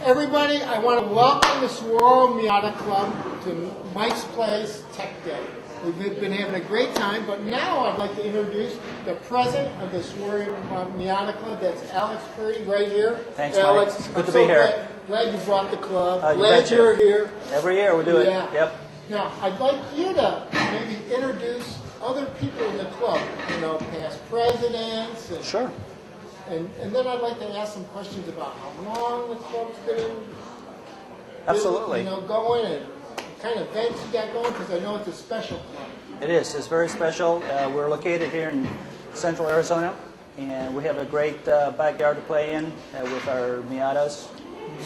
Everybody, I want to welcome the Sahuaro Miata Club to Mike's Place Tech Day. We've been having a great time, but now I'd like to introduce the president of the Sahuaro Miata Club. That's Alex Curry, right here. Thanks, Alex. Mike. Good to be here. Glad you brought the club. You Glad betcha. you're here. Every year we do it. Yeah. Yep. Now, I'd like you to maybe introduce other people in the club, past presidents. And, Sure. And then I'd like to ask some questions about how long the club's been Absolutely. going and what kind of events you got going, because I know it's a special club. It is. It's very special. We're located here in central Arizona, and we have a great backyard to play in with our Miatas.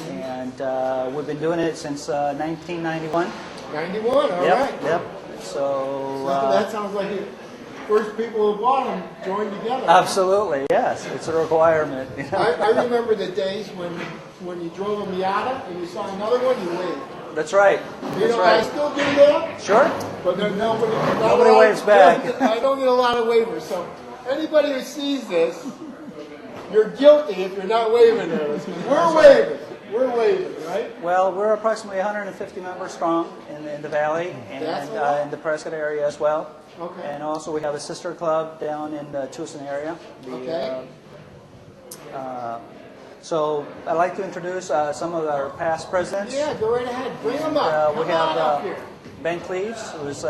And we've been doing it since 1991. 91, all Yep. right. Yep. So that sounds like the first people who bought them joined together. absolutely, yes. It's a requirement. I remember the days when you drove a Miata and you saw another one, you waved. That's right. That's I right. still do that. Sure. But then nobody waves back. I don't get a lot of waivers. So anybody who sees this, you're guilty if you're not waving at us. We're waving. We're waving, right? Well, we're approximately 150 members strong in the valley and in the Prescott area as well. Okay. And also we have a sister club down in the Tucson area. Okay. So I'd like to introduce some of our past presidents. Yeah, go right ahead. Bring them up. We Come on up have here. Ben Cleaves, who's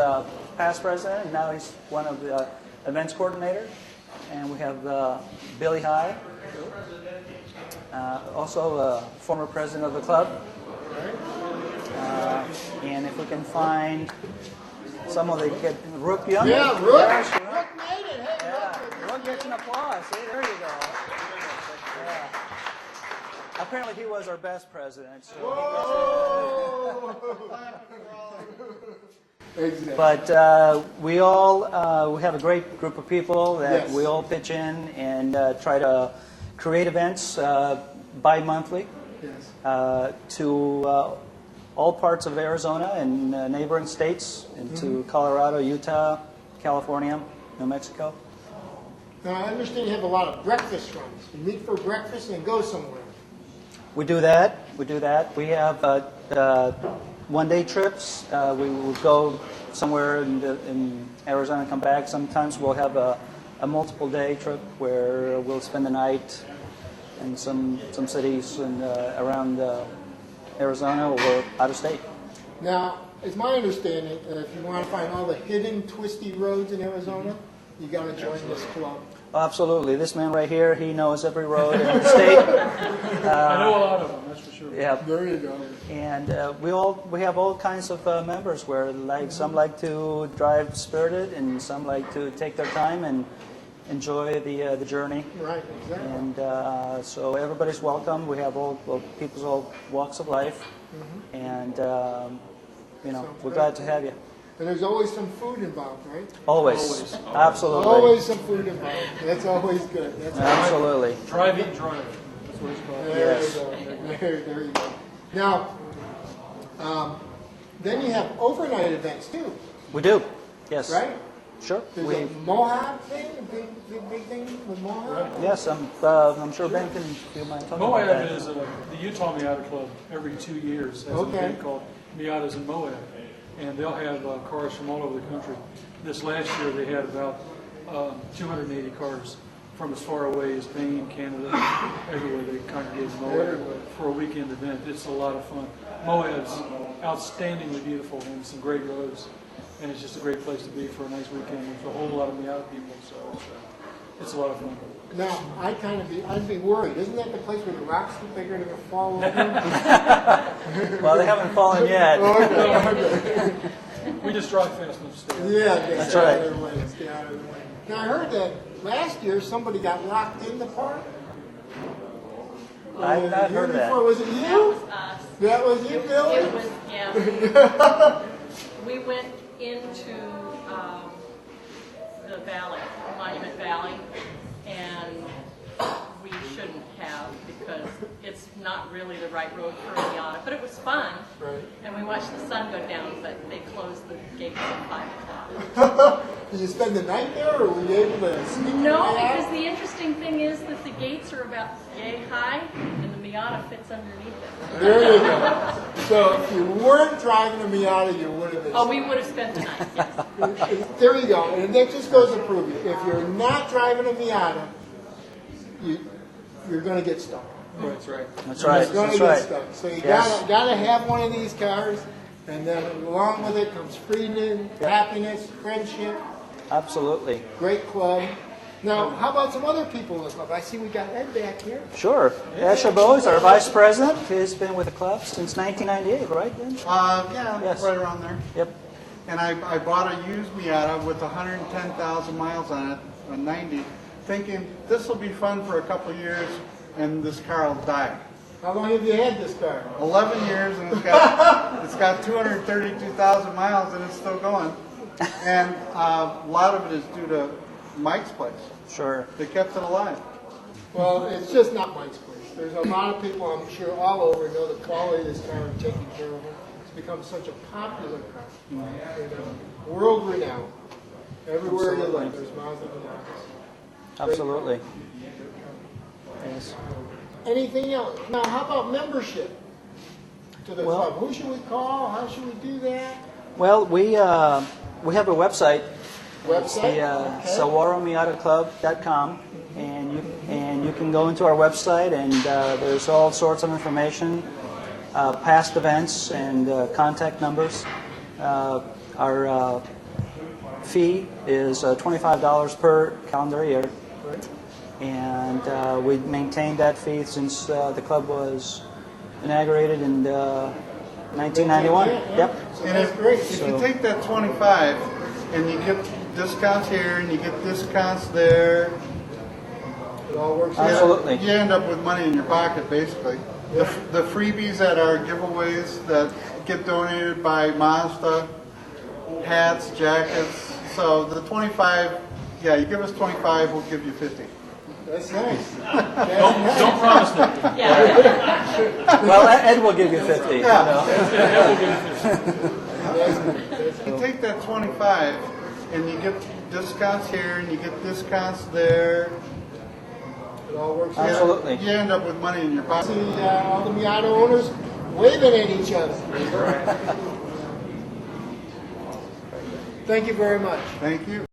past president, and now he's one of the events coordinator. And we have Billy High, also a former president of the club. And if we can find some of the kids, Rook Young. Yeah, Rook. Yes, Rook made it. Hey, yeah, Rook. Rook gets an applause. See, there you go. Yeah. Apparently he was our best president. So Exactly. But we have a great group of people that Yes. we all pitch in and try to create events bi-monthly Yes. to all parts of Arizona and neighboring states, into Colorado, Utah, California, New Mexico. Now, I understand you have a lot of breakfast runs. You meet for breakfast and go somewhere. We do that. We have one-day trips. We will go somewhere in Arizona and come back. Sometimes we'll have a multiple-day trip where we'll spend the night in some cities around Arizona or out of state. Now, it's my understanding that if you want to find all the hidden, twisty roads in Arizona, you got to join this club. Absolutely. This man right here, he knows every road in the state. I know a lot of them, that's for sure. Yeah. There you go. And we have all kinds of members where some like to drive spirited and some like to take their time and enjoy the journey. Right, exactly. And so everybody's welcome. We have people's all walks of life, and we're glad to have you. And there's always some food involved, right? Always. Absolutely. Always some food involved. That's always good. That's Absolutely. Drive, eat, drive. That's what it's called. There Yes. you go. There you go. Now, then you have overnight events too, We do. Yes. right? Sure. There's a Mohawk thing, a big thing with Mohawk. Yes. I'm sure Ben can feel my talking about Moab that. is the Utah Miata Club every 2 years has an event called Miatas in Moab. And they'll have cars from all over the country. This last year they had about 280 cars from as far away as Maine, Canada, everywhere they congregated in Moab for a weekend event. It's a lot of fun. Moab's outstandingly beautiful and some great roads. And it's just a great place to be for a nice weekend with a whole lot of Miata people. So it's a lot of fun. Now, I'd be worried. Isn't that the place where the rocks look like they're going to fall over? Well, they haven't fallen yet. Okay. We just drive fast enough to stay. Yeah, That's stay out right. of the way, stay out of the way. Now, I heard that last year somebody got locked in the park. I've not heard of that. Was it you? That was us. That was you, Billy? It was, yeah. We went into the valley, Monument Valley, and we shouldn't have because it's not really the right road for a Miata. But it was fun, Right. and we watched the sun go down, but they closed the gates at 5 o'clock. Did you spend the night there, or were you able to sneak No, your way out? because the interesting thing is that the gates are about yay high, and the Miata fits underneath it. There you go. So if you weren't driving a Miata, you would have been. Oh, we would have spent the night, yes. There you go. And that just goes to prove it. If you're not driving a Miata, you're going to get stuck. That's right. That's right. You're going to That's get right. stuck. So you Yes. gotta have one of these cars, and then along with it comes freedom, happiness, friendship, Absolutely. great club. Now, how about some other people in the club? I see we got Ed back here. Sure. Ed Chabot is our vice president. He's been with the club since 1998, right, Ben? Yeah, Yes. right around there. Yep. And I bought a used Miata with 110,000 miles on it, a 90, thinking this will be fun for a couple of years, and this car will die. How long have you had this car? 11 years, and it's got 232,000 miles, and it's still going. And a lot of it is due to Mike's place. Sure. They kept it alive. Well, it's just not Mike's place. There's a lot of people, I'm sure, all over know the quality of this car and taking care of it. It's become such a popular car. You know, world renowned. Everywhere you look, there's Mazda Miatas. Absolutely. Yes. Anything else? Now, how about membership to the Well- club? Who should we call? How should we do that? Well, we have a website. Website? The SahuaroMiataClub.com, and you can go into our website, and there's all sorts of information, past events, and contact numbers. Our fee is $25 per calendar year, and we've maintained that fee since the club was inaugurated in 1991. Yep. And if you take that 25 and you get discounts here and you get discounts there, It all works out. Absolutely. you end up with money in your pocket, basically. The freebies at our giveaways that get donated by Mazda, hats, jackets. So the 25, yeah, you give us 25, we'll give you 50. That's nice. Don't promise that. Yeah. Well, Ed will give you 50. You know. You take that 25 and you get discounts here and you get discounts there. It all works out. Absolutely. You end up with money in your pocket. See all the Miata owners waving at each other. Thank you very much. Thank you.